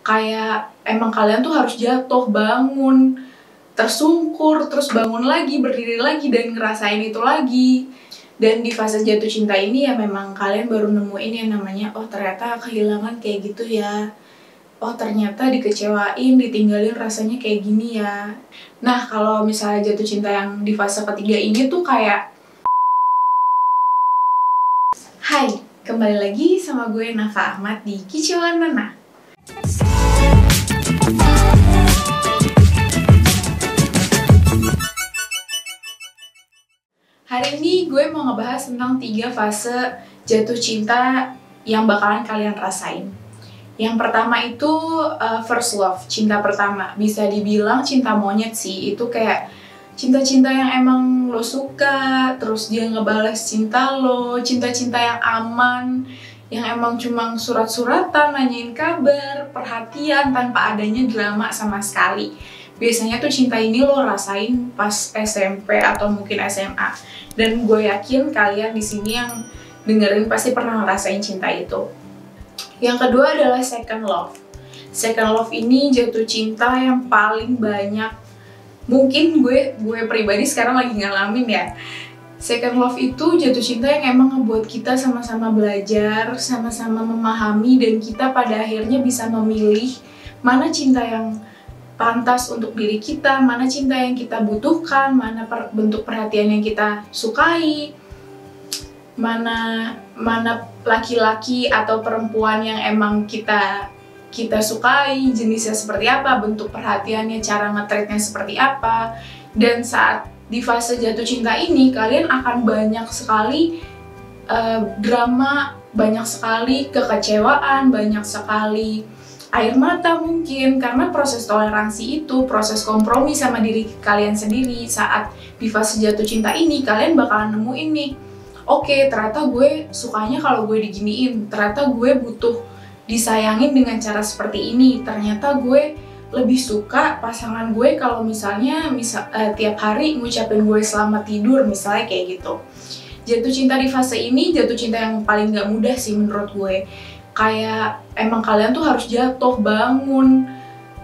Kayak emang kalian tuh harus jatuh, bangun, tersungkur, terus bangun lagi, berdiri lagi, dan ngerasain itu lagi. Dan di fase jatuh cinta ini ya memang kalian baru nemuin yang namanya, oh ternyata kehilangan kayak gitu ya. Oh ternyata dikecewain, ditinggalin rasanya kayak gini ya. Nah kalau misalnya jatuh cinta yang di fase ketiga ini tuh kayak, hai, kembali lagi sama gue Nafa Ahmad di Kicauan Nana. Hari ini gue mau ngebahas tentang 3 fase jatuh cinta yang bakalan kalian rasain. Yang pertama itu first love, cinta pertama. Bisa dibilang cinta monyet sih, itu kayak cinta-cinta yang emang lo suka, terus dia ngebales cinta lo, cinta-cinta yang aman, yang emang cuma surat-suratan, nanyain kabar, perhatian tanpa adanya drama sama sekali. Biasanya tuh cinta ini lo rasain pas SMP atau mungkin SMA. Dan gue yakin kalian di sini yang dengerin pasti pernah ngerasain cinta itu. Yang kedua adalah second love. Second love ini jatuh cinta yang paling banyak, mungkin gue pribadi sekarang lagi ngalamin ya. Second love itu jatuh cinta yang emang ngebuat kita sama-sama belajar, sama-sama memahami, dan kita pada akhirnya bisa memilih mana cinta yang pantas untuk diri kita, mana cinta yang kita butuhkan, mana bentuk perhatian yang kita sukai, mana laki-laki atau perempuan yang emang kita sukai, jenisnya seperti apa, bentuk perhatiannya, cara nge-treatnya seperti apa. Dan saat di fase jatuh cinta ini, kalian akan banyak sekali drama, banyak sekali kekecewaan, banyak sekali air mata mungkin, karena proses toleransi itu, proses kompromi sama diri kalian sendiri. Saat di fase jatuh cinta ini, kalian bakalan nemuin nih, oke, ternyata gue sukanya kalau gue diginiin, ternyata gue butuh disayangin dengan cara seperti ini, ternyata gue lebih suka pasangan gue kalau misalnya tiap hari ngucapin gue selamat tidur, misalnya kayak gitu. Jatuh cinta di fase ini jatuh cinta yang paling gak mudah sih menurut gue. Kayak emang kalian tuh harus jatuh, bangun,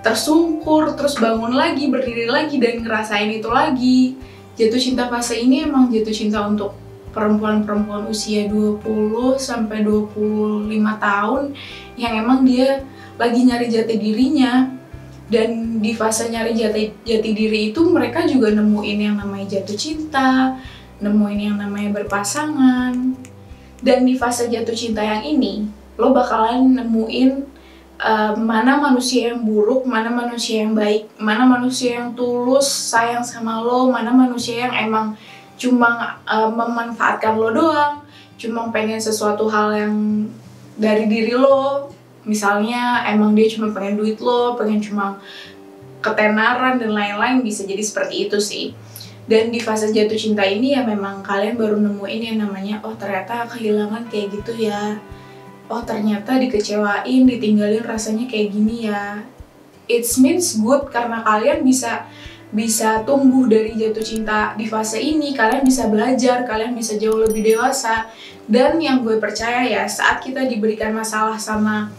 tersungkur, terus bangun lagi, berdiri lagi, dan ngerasain itu lagi. Jatuh cinta fase ini emang jatuh cinta untuk perempuan-perempuan usia 20 sampai 25 tahun yang emang dia lagi nyari jati dirinya. Dan di fase nyari jati diri itu mereka juga nemuin yang namanya jatuh cinta, nemuin yang namanya berpasangan. Dan di fase jatuh cinta yang ini, lo bakalan nemuin mana manusia yang buruk, mana manusia yang baik, mana manusia yang tulus sayang sama lo, mana manusia yang emang cuma memanfaatkan lo doang, cuma pengen sesuatu hal yang dari diri lo. Misalnya emang dia cuma pengen duit lo, pengen cuma ketenaran dan lain-lain, bisa jadi seperti itu sih. Dan di fase jatuh cinta ini ya memang kalian baru nemuin yang namanya, oh ternyata kehilangan kayak gitu ya. Oh ternyata dikecewain, ditinggalin rasanya kayak gini ya. It means good karena kalian bisa tumbuh dari jatuh cinta di fase ini. Kalian bisa belajar, kalian bisa jauh lebih dewasa. Dan yang gue percaya ya, saat kita diberikan masalah sama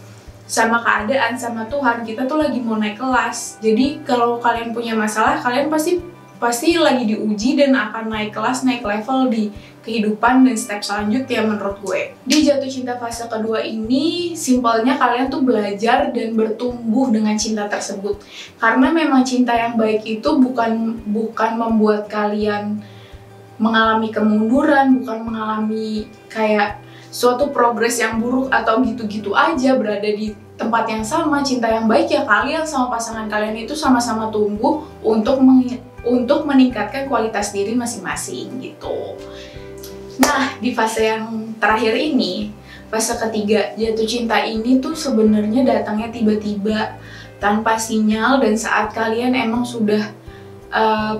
keadaan, sama Tuhan, kita tuh lagi mau naik kelas. Jadi kalau kalian punya masalah, kalian pasti lagi diuji dan akan naik kelas, naik level di kehidupan dan step selanjutnya menurut gue. Di jatuh cinta fase kedua ini, simpelnya kalian tuh belajar dan bertumbuh dengan cinta tersebut. Karena memang cinta yang baik itu bukan membuat kalian mengalami kemunduran, bukan mengalami kayak suatu progres yang buruk atau gitu-gitu aja berada di tempat yang sama. Cinta yang baik ya kalian sama pasangan kalian itu sama-sama tumbuh untuk meningkatkan kualitas diri masing-masing gitu. Nah, di fase yang terakhir ini, fase ketiga jatuh cinta ini tuh sebenarnya datangnya tiba-tiba tanpa sinyal, dan saat kalian emang sudah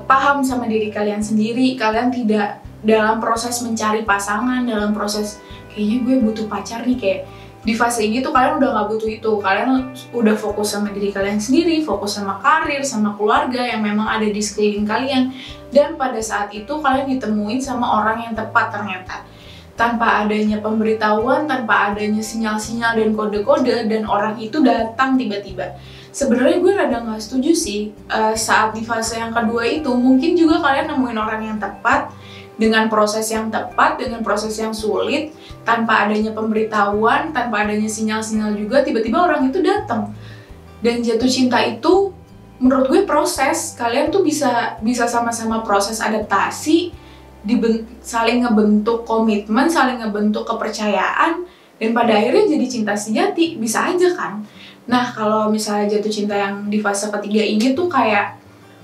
paham sama diri kalian sendiri, kalian tidak dalam proses mencari pasangan, dalam proses kayaknya gue butuh pacar nih, kayak di fase ini tuh kalian udah gak butuh itu. Kalian udah fokus sama diri kalian sendiri, fokus sama karir, sama keluarga yang memang ada di sekeliling kalian. Dan pada saat itu kalian ditemuin sama orang yang tepat ternyata. tanpa adanya pemberitahuan, tanpa adanya sinyal-sinyal dan kode-kode, dan orang itu datang tiba-tiba. Sebenarnya gue rada nggak setuju sih saat di fase yang kedua itu. Mungkin juga kalian nemuin orang yang tepat, dengan proses yang tepat, dengan proses yang sulit, tanpa adanya pemberitahuan, tanpa adanya sinyal-sinyal juga, tiba-tiba orang itu datang. Dan jatuh cinta itu menurut gue proses. Kalian tuh bisa sama-sama proses adaptasi, saling ngebentuk komitmen, saling ngebentuk kepercayaan, dan pada akhirnya jadi cinta sejati. Bisa aja kan? Nah, kalau misalnya jatuh cinta yang di fase ketiga ini tuh kayak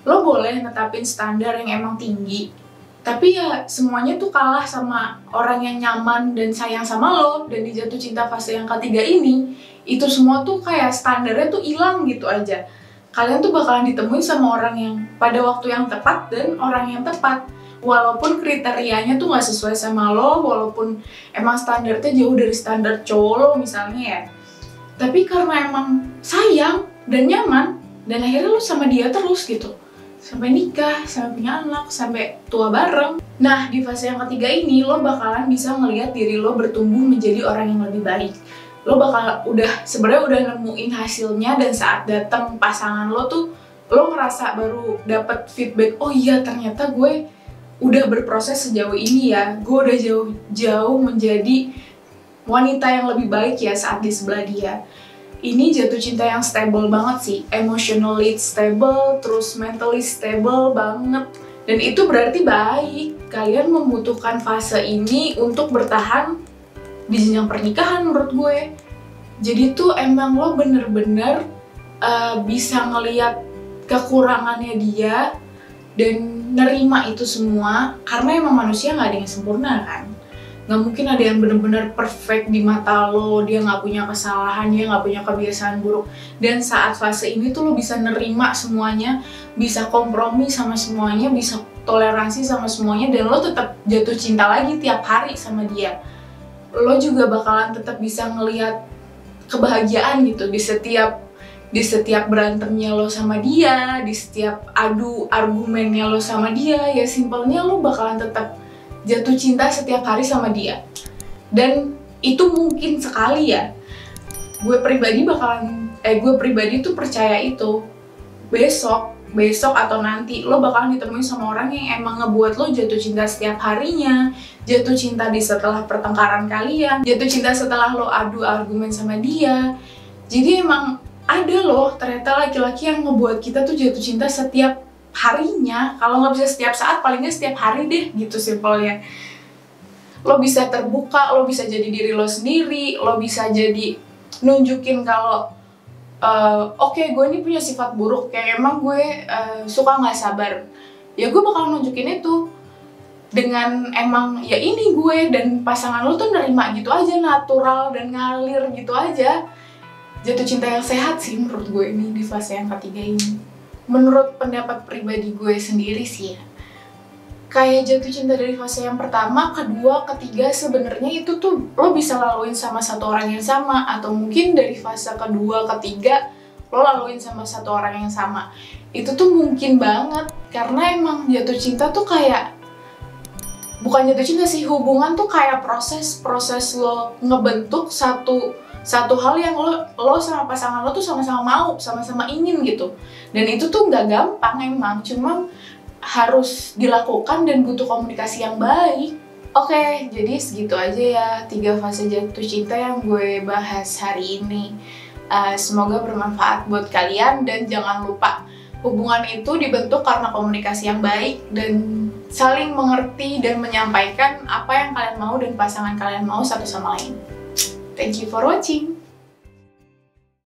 lo boleh netapin standar yang emang tinggi, tapi ya semuanya tuh kalah sama orang yang nyaman dan sayang sama lo. Dan di jatuh cinta fase yang ketiga ini, itu semua tuh kayak standarnya tuh hilang gitu aja. Kalian tuh bakalan ditemuin sama orang yang pada waktu yang tepat dan orang yang tepat. Walaupun kriterianya tuh gak sesuai sama lo, walaupun emang standarnya jauh dari standar cowok lo misalnya ya. Tapi karena emang sayang dan nyaman, dan akhirnya lo sama dia terus gitu. Sampai nikah, sampai punya anak, sampai tua bareng. Nah, di fase yang ketiga ini, lo bakalan bisa ngelihat diri lo bertumbuh menjadi orang yang lebih baik. Lo sebenarnya udah nemuin hasilnya, dan saat datang pasangan lo tuh, lo ngerasa baru dapet feedback, oh iya ternyata gue udah berproses sejauh ini ya. Gue udah jauh menjadi wanita yang lebih baik ya saat di sebelah dia. Ini jatuh cinta yang stable banget sih, emotionally stable, terus mentally stable banget. Dan itu berarti baik. Kalian membutuhkan fase ini untuk bertahan di jenjang pernikahan menurut gue. Jadi tuh emang lo bener-bener bisa ngeliat kekurangannya dia dan nerima itu semua, karena emang manusia nggak ada yang sempurna kan. Nggak mungkin ada yang bener-bener perfect di mata lo, dia nggak punya kesalahan, dia nggak punya kebiasaan buruk. Dan saat fase ini tuh lo bisa nerima semuanya, bisa kompromi sama semuanya, bisa toleransi sama semuanya, dan lo tetap jatuh cinta lagi tiap hari sama dia. Lo juga bakalan tetap bisa ngelihat kebahagiaan gitu di setiap berantemnya lo sama dia, di setiap adu argumennya lo sama dia. Ya simpelnya lo bakalan tetap jatuh cinta setiap hari sama dia. Dan itu mungkin sekali ya. Gue pribadi tuh percaya itu. Besok atau nanti lo bakalan ditemuin sama orang yang emang ngebuat lo jatuh cinta setiap harinya, jatuh cinta di setelah pertengkaran kalian, jatuh cinta setelah lo adu argumen sama dia. Jadi emang ada loh ternyata laki-laki yang ngebuat kita tuh jatuh cinta setiap harinya. Kalau nggak bisa setiap saat, paling nggak setiap hari deh gitu simpelnya. Lo bisa terbuka, lo bisa jadi diri lo sendiri, lo bisa jadi nunjukin kalau oke, gue ini punya sifat buruk, kayak emang gue suka nggak sabar. Ya gue bakal nunjukin itu dengan emang ya ini gue, dan pasangan lo tuh nerima gitu aja, natural dan ngalir gitu aja. Jatuh cinta yang sehat sih menurut gue ini di fase yang ketiga ini. Menurut pendapat pribadi gue sendiri sih ya, kayak jatuh cinta dari fase yang pertama, kedua, ketiga sebenarnya itu tuh lo bisa laluin sama satu orang yang sama, atau mungkin dari fase kedua, ketiga lo laluin sama satu orang yang sama. Itu tuh mungkin banget, karena emang jatuh cinta tuh kayak, bukan jatuh cinta sih, hubungan tuh kayak proses lo ngebentuk satu hal yang lo sama pasangan lo tuh sama-sama mau, sama-sama ingin gitu. Dan itu tuh nggak gampang emang, cuma harus dilakukan dan butuh komunikasi yang baik. Oke, jadi segitu aja ya 3 fase jatuh cinta yang gue bahas hari ini. Semoga bermanfaat buat kalian, dan jangan lupa hubungan itu dibentuk karena komunikasi yang baik dan saling mengerti dan menyampaikan apa yang kalian mau dan pasangan kalian mau satu sama lain. Thank you for watching.